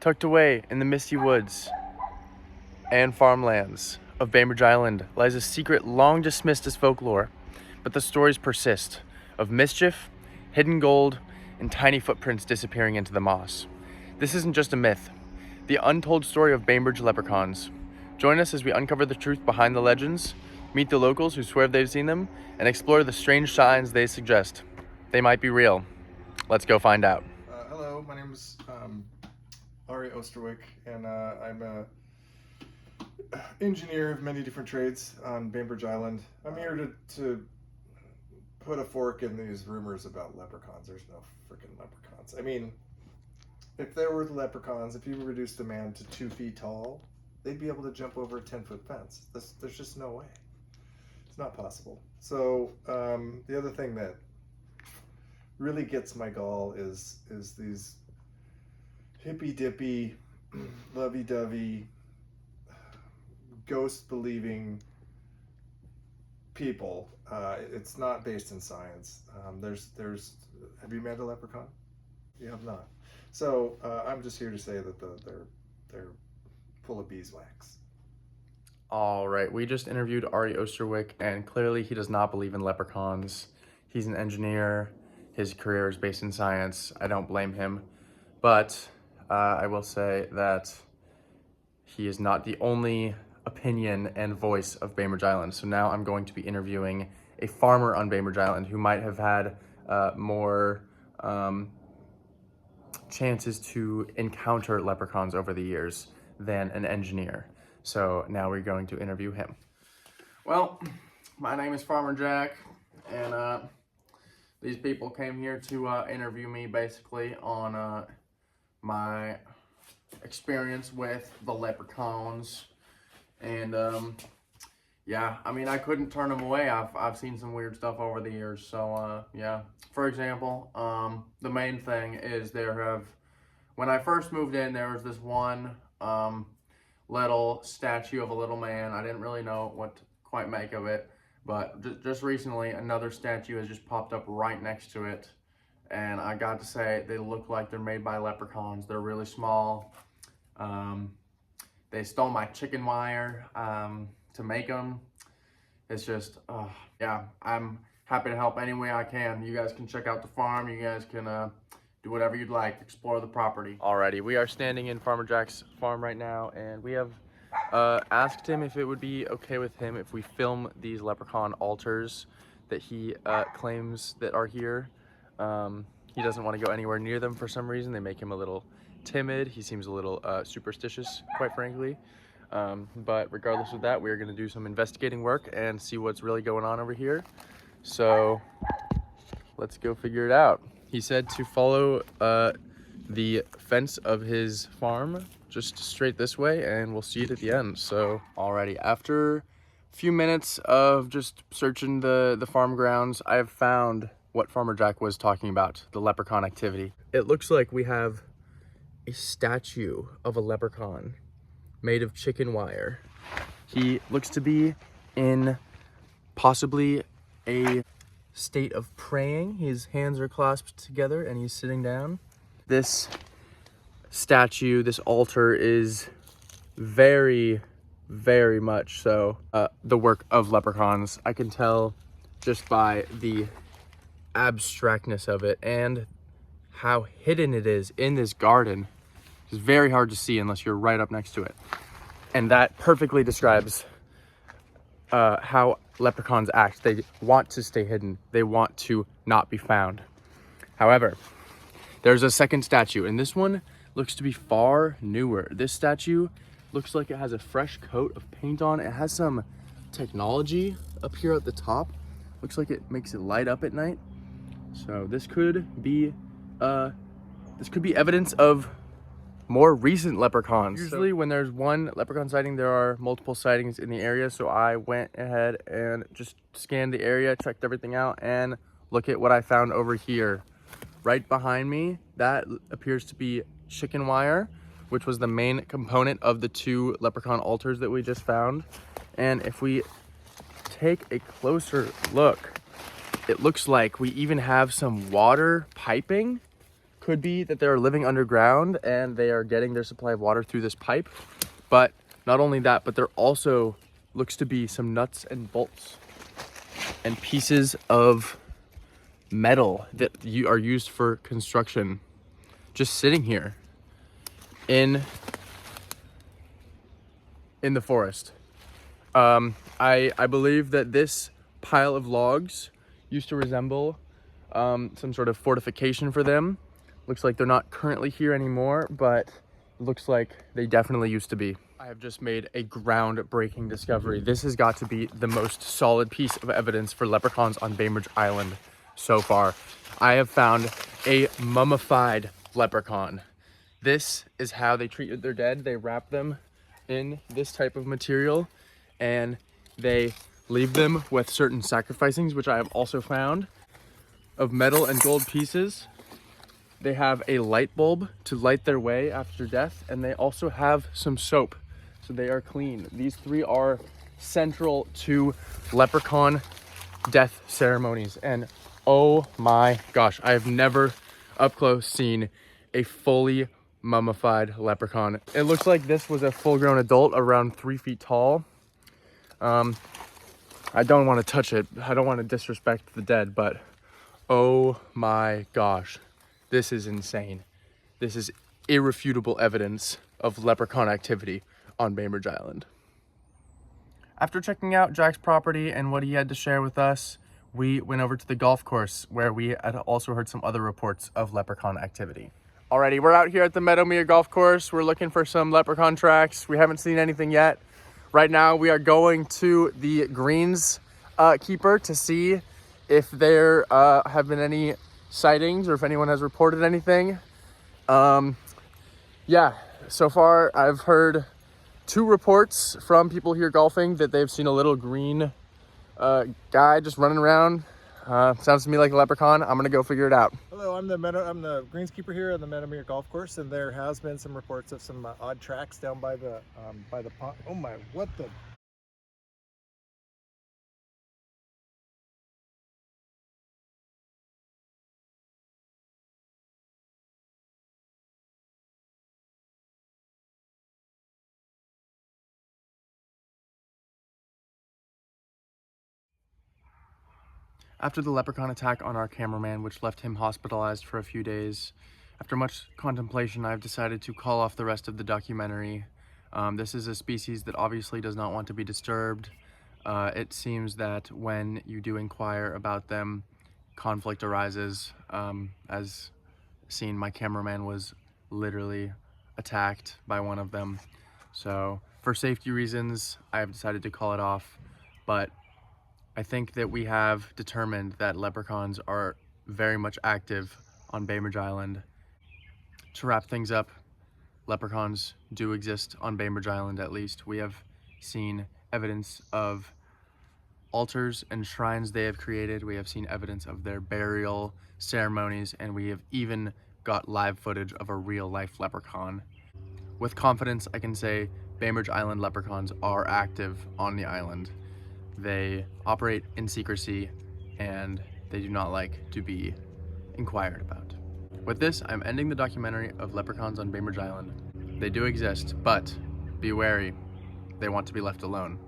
Tucked away in the misty woods and farmlands of Bainbridge Island lies a secret long dismissed as folklore, but the stories persist of mischief, hidden gold, and tiny footprints disappearing into the moss. This isn't just a myth, the untold story of Bainbridge leprechauns. Join us as we uncover the truth behind the legends, meet the locals who swear they've seen them, and explore the strange signs they suggest. They might be real. Let's go find out. Hello, my name is Ari Osterwick, and I'm a engineer of many different trades on Bainbridge Island. I'm here to put a fork in these rumors about leprechauns. There's no freaking leprechauns. I mean, if there were leprechauns, if you reduced a man to 2 feet tall, they'd be able to jump over a 10-foot fence. There's just no way. It's not possible. So the other thing that really gets my gall is these hippy-dippy, lovey-dovey, ghost-believing people. It's not based in science. Have you met a leprechaun? You have not. So I'm just here to say that they're full of beeswax. All right, we just interviewed Ari Osterwick, and clearly he does not believe in leprechauns. He's an engineer. His career is based in science. I don't blame him. But I will say that he is not the only opinion and voice of Bainbridge Island. So now I'm going to be interviewing a farmer on Bainbridge Island who might have had more chances to encounter leprechauns over the years than an engineer. So now we're going to interview him. Well, my name is Farmer Jack, and these people came here to interview me basically on my experience with the leprechauns. And yeah, I mean, I couldn't turn them away. I've seen some weird stuff over the years. So yeah, for example, the main thing is when I first moved in, there was this one little statue of a little man. I didn't really know what to quite make of it, but just recently another statue has just popped up right next to it, and I got to say, they look like they're made by leprechauns. They're really small. They stole my chicken wire to make them. It's just, yeah, I'm happy to help any way I can. You guys can check out the farm. You guys can do whatever you'd like, explore the property. Alrighty, we are standing in Farmer Jack's farm right now, and we have asked him if it would be okay with him if we film these leprechaun altars that he claims that are here. He doesn't want to go anywhere near them for some reason. They make him a little timid. He seems a little superstitious, quite frankly. But regardless of that, we're going to do some investigating work and see what's really going on over here. So let's go figure it out. He said to follow the fence of his farm just straight this way, and we'll see it at the end. So alrighty, after a few minutes of just searching the farm grounds, I have found what Farmer Jack was talking about, the leprechaun activity. It looks like we have a statue of a leprechaun made of chicken wire. He looks to be in possibly a state of praying. His hands are clasped together and he's sitting down. This statue, this altar is very, very much so the work of leprechauns. I can tell just by the abstractness of it and how hidden it is in this garden. It's very hard to see unless you're right up next to it. And that perfectly describes how leprechauns act. They want to stay hidden. They want to not be found. However, there's a second statue, and this one looks to be far newer. This statue looks like it has a fresh coat of paint on. It has some technology up here at the top. Looks like it makes it light up at night. So this could be evidence of more recent leprechauns. Usually when there's one leprechaun sighting, there are multiple sightings in the area. So I went ahead and just scanned the area, checked everything out, and look at what I found over here. Right behind me, that appears to be chicken wire, which was the main component of the 2 leprechaun altars that we just found. And if we take a closer look, it looks like we even have some water piping could be that they're living underground and they are getting their supply of water through this pipe. But not only that, but there also looks to be some nuts and bolts and pieces of metal that are used for construction just sitting here in the forest. I believe that this pile of logs used to resemble some sort of fortification for them. Looks like they're not currently here anymore, but it looks like they definitely used to be. I have just made a groundbreaking discovery. This has got to be the most solid piece of evidence for leprechauns on Bainbridge Island so far. I have found a mummified leprechaun. This is how they treated their dead. They wrap them in this type of material and they leave them with certain sacrificings, which I have also found, of metal and gold pieces. They have a light bulb to light their way after death, and they also have some soap, so they are clean. These three are central to leprechaun death ceremonies, and oh my gosh, I have never up close seen a fully mummified leprechaun. It looks like this was a full-grown adult around 3 feet tall. I don't want to touch it. I don't want to disrespect the dead, but oh my gosh, this is insane. This is irrefutable evidence of leprechaun activity on Bainbridge Island. After checking out Jack's property and what he had to share with us, we went over to the golf course where we had also heard some other reports of leprechaun activity. Alrighty, we're out here at the Meadowmere golf course. We're looking for some leprechaun tracks. We haven't seen anything yet. Right now we are going to the greens keeper to see if there have been any sightings or if anyone has reported anything. Yeah, so far I've heard 2 reports from people here golfing that they've seen a little green guy just running around. Sounds to me like a leprechaun. I'm gonna go figure it out. Hello, I'm the greenskeeper here on the Meadowmere Golf Course, and there has been some reports of some odd tracks down by the pond. Oh my, what the? After the leprechaun attack on our cameraman, which left him hospitalized for a few days, after much contemplation, I've decided to call off the rest of the documentary. This is a species that obviously does not want to be disturbed. It seems that when you do inquire about them, conflict arises. As seen, my cameraman was literally attacked by one of them. So for safety reasons, I have decided to call it off, but I think that we have determined that leprechauns are very much active on Bainbridge Island. To wrap things up, leprechauns do exist on Bainbridge Island at least. We have seen evidence of altars and shrines they have created. We have seen evidence of their burial ceremonies, and we have even got live footage of a real-life leprechaun. With confidence, I can say Bainbridge Island leprechauns are active on the island. They operate in secrecy, and they do not like to be inquired about. With this, I'm ending the documentary of leprechauns on Bainbridge Island. They do exist, but be wary. They want to be left alone.